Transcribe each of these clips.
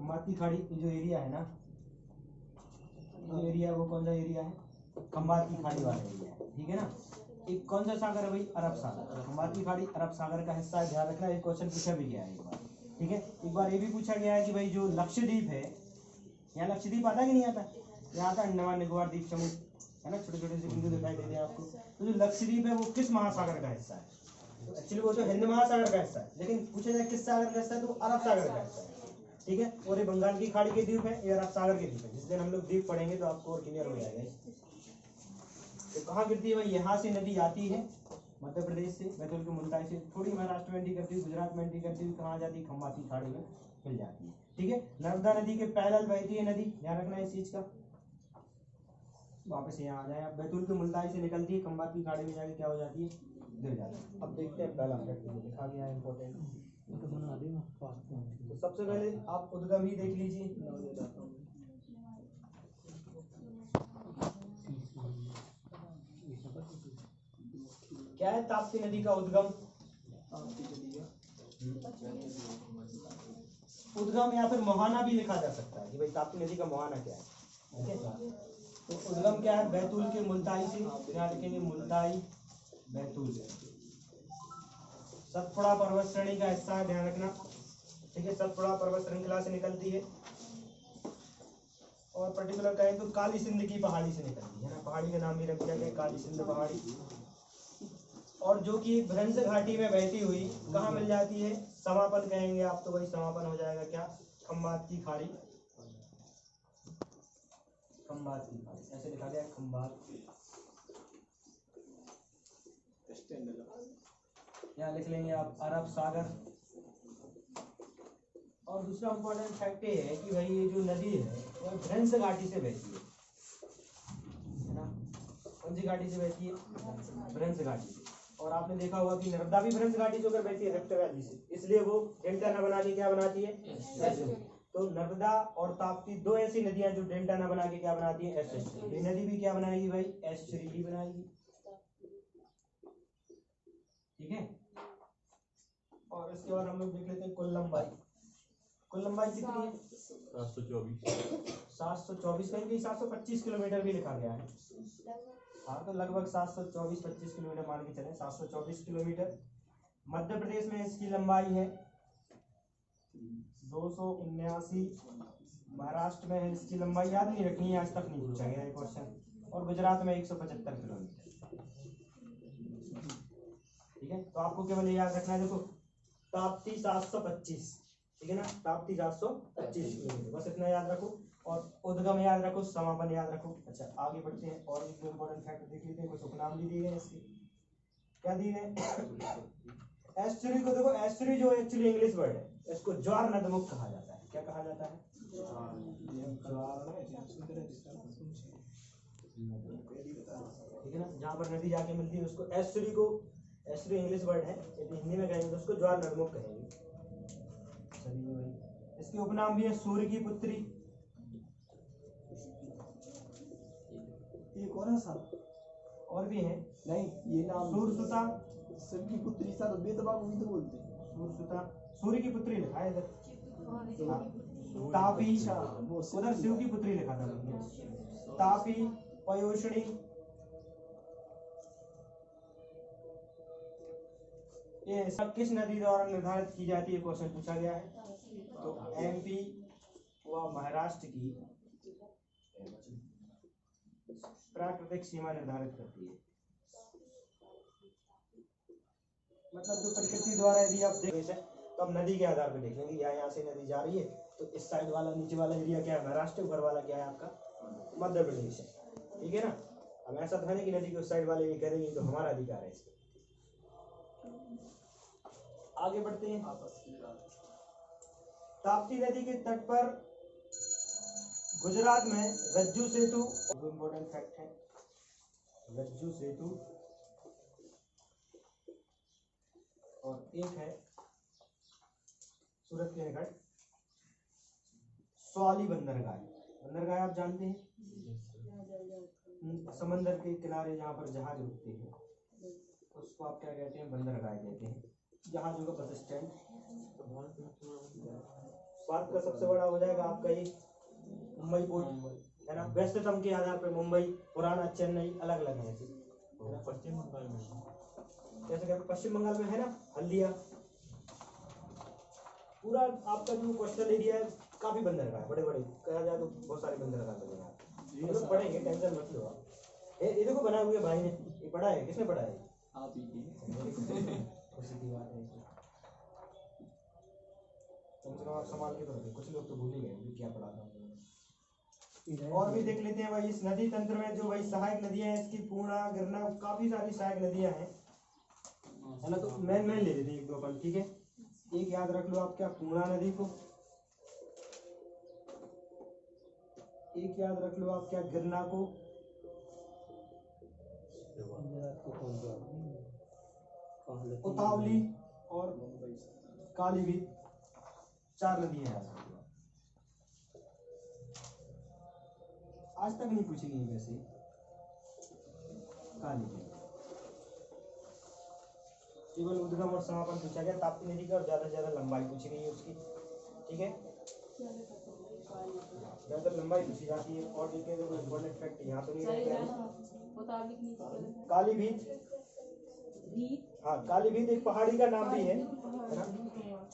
खंबात की खाड़ी जो एरिया है ना, जो एरिया है वो कौन सा एरिया है? खंबात की खाड़ी वाला एरिया है, ठीक है ना। एक कौन सा सागर है भाई? अरब सागर। खंबात की खाड़ी अरब सागर का हिस्सा है, ध्यान रखना। एक क्वेश्चन पूछा भी गया है एक बार, ठीक है। एक बार ये भी पूछा गया है कि भाई जो लक्षद्वीप है, यहाँ लक्षद्वीप आता है कि नहीं आता? यहाँ आता है अंडमान निकोबार द्वीप समूह, है ना, छोटे छोटे से बिंदु दिखाई देते हैं आपको। तो जो लक्षद्वीप है वो किस महासागर का हिस्सा है? एक्चुअली वो तो हिंद महासागर का हिस्सा है, लेकिन पूछा जाए किस सागर का हिस्सा है, तो अरब सागर का हिस्सा है, ठीक है। और ये बंगाल की खाड़ी के द्वीप है, ये अरब सागर के द्वीप है। जिस दिन हम लोग द्वीप पढ़ेंगे तो आपको और क्लियर हो जाएगा। तो कहाँ गिरती है भाई? यहाँ से नदी आती है मध्य प्रदेश से, बैतूल के मुल्ताई से, थोड़ी महाराष्ट्र में एंट्री करती है, गुजरात में एंट्री करती है, कहाँ जाती है? खंबात की खाड़ी में मिल जाती है, ठीक है। नर्मदा नदी के पैरेलल बहती है नदी, ध्यान रखना इस चीज का। वापस यहाँ आ जाए, अब बैतूल के मुल्ताई से निकलती है, खंबात की खाड़ी में जाके क्या हो जाती है? गिर जाती है। अब देखते हैं पहला फैक्ट लिखा गया है इंपॉर्टेंट। तो सबसे पहले आप उद्गम ही देख लीजिए। क्या है ताप्ती नदी का उद्गम? उद्गम या फिर मोहाना भी लिखा जा सकता है कि भाई ताप्ती नदी का मोहाना क्या है, ठीक है। तो उद्गम क्या है? बैतूल के मुल्ताई से, ध्यान रखेंगे, मुल्ताई बैतूल, सतपुड़ा पर्वत श्रेणी का हिस्सा है, ध्यान रखना, ठीक है। सतपुड़ा पर्वत श्रृंखला से निकलती है, और पर्टिकुलर कहें तो काली सिंध की पहाड़ी से निकलती है ना, पहाड़ी का नाम भी रख दिया गया काली सिंध पहाड़ी। और जो कि भ्रंश घाटी में बहती हुई कहाँ मिल जाती है? समापन कहेंगे आप तो भाई समापन हो जाएगा क्या? खंबात की खाड़ी, खंबात की खाड़ी ऐसे लिखा गया, खंबात। यहाँ लिख लेंगे आप अरब सागर। और दूसरा इंपॉर्टेंट फैक्ट ये है कि भाई ये जो नदी है वो भ्रंश घाटी से बहती है ना। कौन सी घाटी से बहती है? भ्रंश घाटी से। और आपने देखा होगा कि नर्मदा भी भ्रंश घाटी से होकर बहती है, रिफ्ट वैली से, इसलिए वो डेल्टा न बना के क्या बनाती है? एस्चुरी। तो नर्मदा और ताप्ती दो ऐसी नदियां जो डेल्टा न बना के क्या बनाती है? एस्चुरी। ये नदी भी क्या बनाएगी भाई? एस्चुरी ही बनाएगी, ठीक है। और इसके बाद हम लोग देख लेते हैं कुल लंबाई। कुल लंबाई कितनी है? 724 कहीं 725 किलोमीटर भी लिखा गया है। हाँ, तो लगभग 724-25 किलोमीटर मान के चले, 724 किलोमीटर। मध्य प्रदेश में इसकी लंबाई है 279। महाराष्ट्र में है इसकी लंबाई, याद नहीं रखनी है, आज तक नहीं पूछा गया है क्वेश्चन। और गुजरात में 175 किलोमीटर, ठीक है। तो आपको केवल याद रखना है, देखो ताप्ती 725, ठीक है ना, ताप्ती 725 किलोमीटर, बस इतना याद रखो। और उद्गम याद रखो, समापन याद रखो। अच्छा आगे बढ़ते हैं, और एक इंपॉर्टेंट फैक्ट देख लेते हैं। कुछ उपनाम भी दिए गए इसके, क्या दिए गए? एस्चुरी को देखो, एस्चुरी जो एक्चुअली इंग्लिश वर्ड है, इसको ज्वार नदमुख कहा जाता है। क्या कहा जाता है? ठीक है ना, जहाँ पर नदी जाके मिलती है उसको एस्चुरी को, एस्चुरी इंग्लिश वर्ड है, यदि हिंदी में कहेंगे तो उसको ज्वार नदमुख कहेंगे। चलिए भाई, इसके उपनाम भी है सूर्य की पुत्री, ये कौन सा? और भी है, नहीं ये नाम सूर्यसुता, सूर्य की पुत्री सा तो बेतबा को भी तो बोलते हैं। सूर्यसुता, सूर्य की पुत्री लिखा है इधर। तापी, उधर शिव की पुत्री लिखा था मैंने। तापी, पयोषणी, ये सब किस नदी द्वारा निर्धारित की जाती है? क्वेश्चन पूछा गया है। तो एमपी व महाराष्ट्र की प्राकृतिक सीमा निर्धारित करती है। मतलब जो प्रकृति द्वारा, यदि आप देखें तो अब नदी के आधार पर देख लेंगे, यहाँ से नदी जा रही है तो इस साइड वाला नीचे वाला एरिया क्या है? महाराष्ट्र। ऊपर वाला क्या है आपका? मध्य प्रदेश है, ठीक है ना। अब ऐसा तो है नहीं कि नदी के उस साइड वाले ये करेंगे तो हमारा अधिकार है इसमें। आगे बढ़ते हैं। ताप्ती नदी के तट पर गुजरात में रज्जू सेतु, इंपॉर्टेंट फैक्ट है, रज्जू सेतु। और एक है सूरत के निकट सवाली बंदरगाह। बंदरगाह आप जानते हैं, समंदर के किनारे जहाँ पर जहाज रुकते हैं उसको आप क्या कहते हैं? बंदरगाह कहते हैं। जहाजों का बस स्टैंड, भारत का सबसे बड़ा हो जाएगा आपका ये मुंबई पोर्ट है ना। व्यस्ततम के आधार पर मुंबई, पुराना चेन्नई, अलग अलग है ऐसे। पश्चिम बंगाल में जैसे कि पश्चिम बंगाल में है ना हल्दिया। पूरा आपका जो कोस्टल एरिया है काफी बंदरगाह है, बड़े बड़े कहा जाए तो बहुत सारे बंदरगाह बने हैं। हम लोग पढ़ेंगे, टेंशन मत लो आप। ये देखो बना हुआ भाई ने, ये पढ़ा है, किसने पढ़ा है? आप ही की खुशी की बात है। कम से कम आप संभाल के तो रखें, कुछ लोग तो भूल ही गए कि क्या पढ़ा था। और भी देख लेते हैं भाई इस नदी तंत्र में जो भाई सहायक नदियां हैं इसकी पूर्णा, गिरना, काफी सारी सहायक नदियां हैं है ना। तो मेन ले लेते हैं एक दो अपन, ठीक है। एक याद रख लो आप क्या, पूर्णा नदी को। एक याद रख लो आप क्या, गिरना को। उतावली और काली भी, 4 नदियां हैं। आज तक नहीं पूछी गई वैसे काली भी, केवल उद्गम और समापन पूछा गया ताप्ती नदी का, और ज्यादा से ज्यादा लंबाई पूछी गई है उसकी, ठीक है। ज्यादा लंबाई पूछी जाती है। और देखें तो इम्पोर्टेंट फैक्ट यहाँ तो नहीं रहेगा। काली भीत, हाँ काली भीत एक पहाड़ी का नाम भी है ना,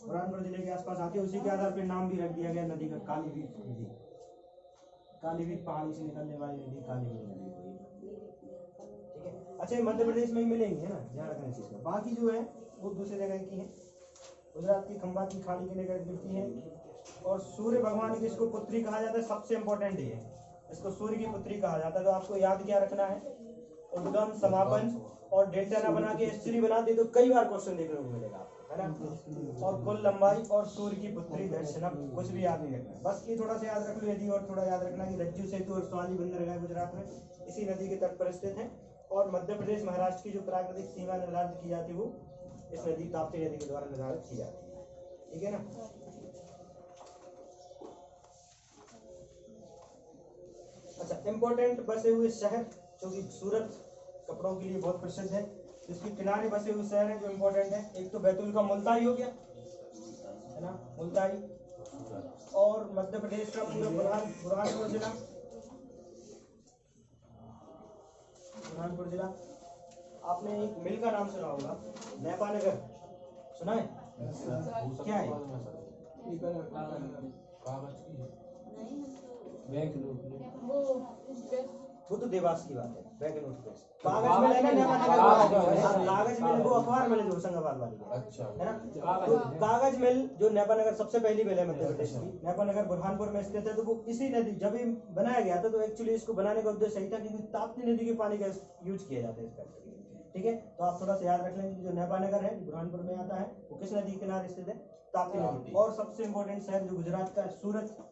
बुरहानपुर जिले के आसपास आती है, उसी के आधार पर नाम भी रख दिया गया नदी का, काली भीत नदी। काली भीत पहाड़ी से निकलने वाली नदी काली भीत नदी, ठीक है। अच्छा ये मध्य प्रदेश में ही मिलेंगी है ना, ध्यान रखना चीज का। बाकी जो है वो दूसरी जगह की है, गुजरात की खंबा की खाड़ी के निकट गिरती है। और सूर्य भगवान की इसको पुत्री कहा जाता है, सबसे इंपॉर्टेंट ये है, इसको सूर्य की पुत्री कहा जाता है। तो आपको याद क्या रखना है, उद्गम, समापन और डेल्टा ना बना के स्त्री बना दे तो कई बार क्वेश्चन देखने को मिलेगा आपको, है ना। और कुल लंबाई और सूर्य की पुत्री दर्शन, कुछ भी याद नहीं रखना है, बस ये थोड़ा सा याद रख लो। यदि और थोड़ा याद रखना कि रज्जू सेतु और स्वाली बंदरगाह गुजरात में इसी नदी के तट पर स्थित है। और मध्य प्रदेश महाराष्ट्र की जो प्राकृतिक सीमा निर्धारित की जाती है वो इस नदी ताप्ती नदी के द्वारा निर्धारित की जाती है, ठीक है ना। अच्छा इंपॉर्टेंट बसे हुए शहर, जो कि सूरत कपड़ों के लिए बहुत प्रसिद्ध है, जिसके किनारे बसे हुए शहर हैं जो इम्पोर्टेंट है। एक तो बैतूल का मुल्ताई हो गया है ना, मुल्ताई। और मध्य प्रदेश का पूरा बुरहानपुर जिला, बुरहानपुर जिला। आपने एक मिल का नाम सुना होगा, नेपानगर, सुना है? क्या है? वो तो देवास की बात है, बैंक नोट प्रेस। कागज में लेना नेपानगर, कागज मिल वो अखबार मिल जो होशंगाबाद वाली है, अच्छा है ना। तो कागज मिल जो नेपानगर सबसे पहली मिल है मध्य प्रदेश की, नेपानगर बुरहानपुर में स्थित है। तो वो इसी नदी जब ये बनाया गया था तो एक्चुअली इसको बनाने का उद्देश्य सही था क्योंकि ताप्ती नदी के पानी का यूज किया जाता है इस फैक्ट्री में, ठीक है। तो आप थोड़ा सा याद रख लेंगे जो नेपानगर है बुरहानपुर में आता है वो किस नदी के किनारे स्थित है, ताप्ती नदी। और सबसे इम्पोर्टेंट शहर जो गुजरात का है सूरत,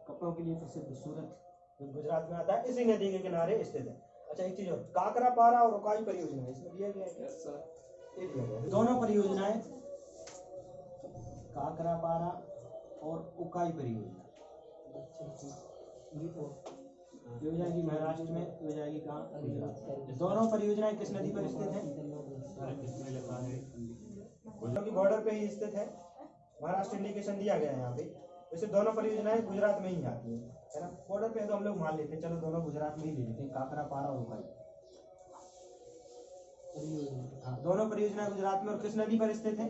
कपड़ों के लिए प्रसिद्ध सूरत जो गुजरात में आता है, इसी नदी के किनारे स्थित है। अच्छा एक चीज और, काकरा पारा और उकाई परियोजना इसमें दिया गया है, ये दिया गया है। दोनों परियोजनाएं, काकरा पारा और उकाई परियोजना, ये हो जाएगी महाराष्ट्र में, ये हो जाएगी कहाँ, गुजरात। दोनों परियोजनाएं किस नदी पर स्थित है? क्योंकि बॉर्डर पे ही स्थित है, महाराष्ट्र इंडिकेशन दिया गया है यहाँ पे। वैसे दोनों परियोजनाएं गुजरात में ही आती है ना, बॉर्डर पे तो हम लोग मान लेते हैं, चलो दोनों गुजरात में ही ले लेते हैं, काकरा पारा और उकाई। हाँ दोनों परियोजनाएं गुजरात में और किस नदी पर स्थित है?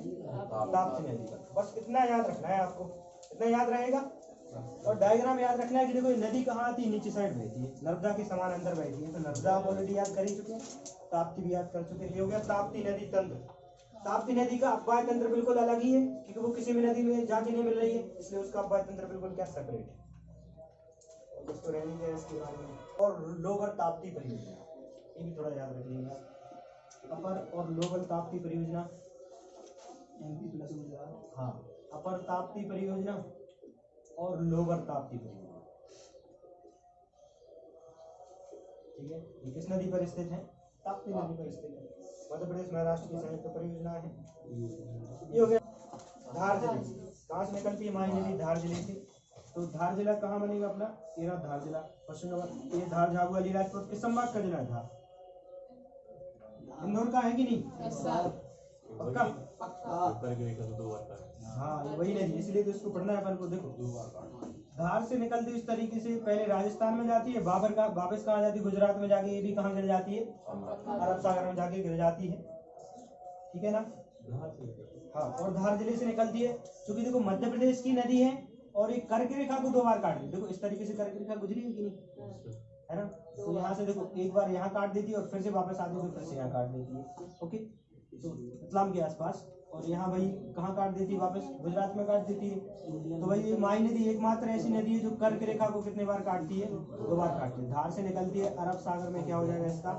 ताप्ती नदी पर। बस इतना याद रखना है आपको, इतना याद रहेगा। और डायग्राम याद रखना है कि देखो नदी कहाँ आती है, नीचे साइड बहती है, नर्मदा के समान अंदर बहती है। तो नर्मदा आप ऑलरेडी याद कर ही चुके हैं, ताप्ती भी याद कर चुके हैं। ये हो गया ताप्ती नदी तंत्र। ताप्ती नदी का अपवाय तंत्र बिल्कुल अलग ही है क्योंकि वो किसी भी नदी में जाके नहीं मिल रही है, इसलिए उसका अपवाय तंत्र बिल्कुल क्या सेपरेट है, तो रहनी है इसके बारे में। और लोअर ताप्ती परियोजना, ये भी थोड़ा याद रखिएगा, अपर और लोअर ताप्ती परियोजना, हाँ अपर ताप्ती परियोजना और लोअर ताप्ती परियोजना, ठीक है। ये किस नदी पर स्थित है? ताप्ती नदी पर स्थित है। मध्य प्रदेश महाराष्ट्र की संयुक्त परियोजना है। ये हो गया धार जिले, कहाँ से निकलती है माही नदी? धार जिले से। तो धार जिला कहाँ बनेगा अपना? ये रहा धार जिला, पश्चिम बंगाल। ये धार झाबुआ अलीराजपुर किस संभाग का जिला है? धार इंदौर का है कि नहीं? पक्का? करके देखा तो 2 बार काट। हाँ ये वही नदी, इसलिए तो इसको पढ़ना है अपन को। देखो धार से निकलती इस तरीके से पहले राजस्थान में जाती है, वापस कहाँ जाती है, गुजरात में जाके ये भी कहाँ गिर जाती है, अरब सागर में जाके गिर जाती है। ठीक है ना। हाँ, और धार जिले से निकलती है, क्योंकि देखो मध्य प्रदेश की नदी है और एक कर्क रेखा को 2 बार काट दी। देखो इस तरीके से कर्क रेखा गुजरी है कि नहीं, है ना। तो यहाँ से देखो एक बार यहाँ काट देती है और फिर से वापस आती है तो फिर से यहाँ काट देती है। ओके, तो इस्लाम के आसपास, और यहाँ भाई कहाँ काट देती है, वापस गुजरात में काट देती है। तो भाई ये माई नदी एकमात्र ऐसी नदी है जो कर्क रेखा को कितने बार काटती है, 2 बार काटती है। धार से निकलती है, अरब सागर में क्या हो जाएगा, इसका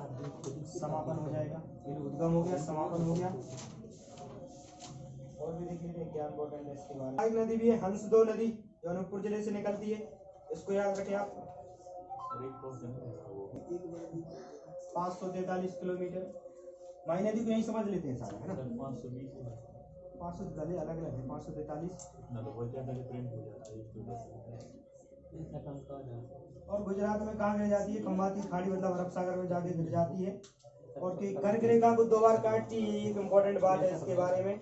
समापन हो जाएगा। ये उद्गम हो गया, समापन हो गया। और भी देख लीजिए क्या इंपॉर्टेंट है इसके बारे में। एक नदी भी है हंसदो नदी, जो अनूपपुर जिले से निकलती है, इसको याद रखें आप। 543 किलोमीटर। माई नदी को यही समझ लेते हैं सारा, है ना। 520 अलग अलग है, 543 ना तो बहुत ज्यादा डिफरेंट हो जाता है। और गुजरात में कहाँ गिर जाती है, खंबाती खाड़ी, मतलब अरब सागर में जाके गिर जाती है। और कि कर्क रेखा को 2 बार काटती है, एक इम्पोर्टेंट बात है इसके बारे में।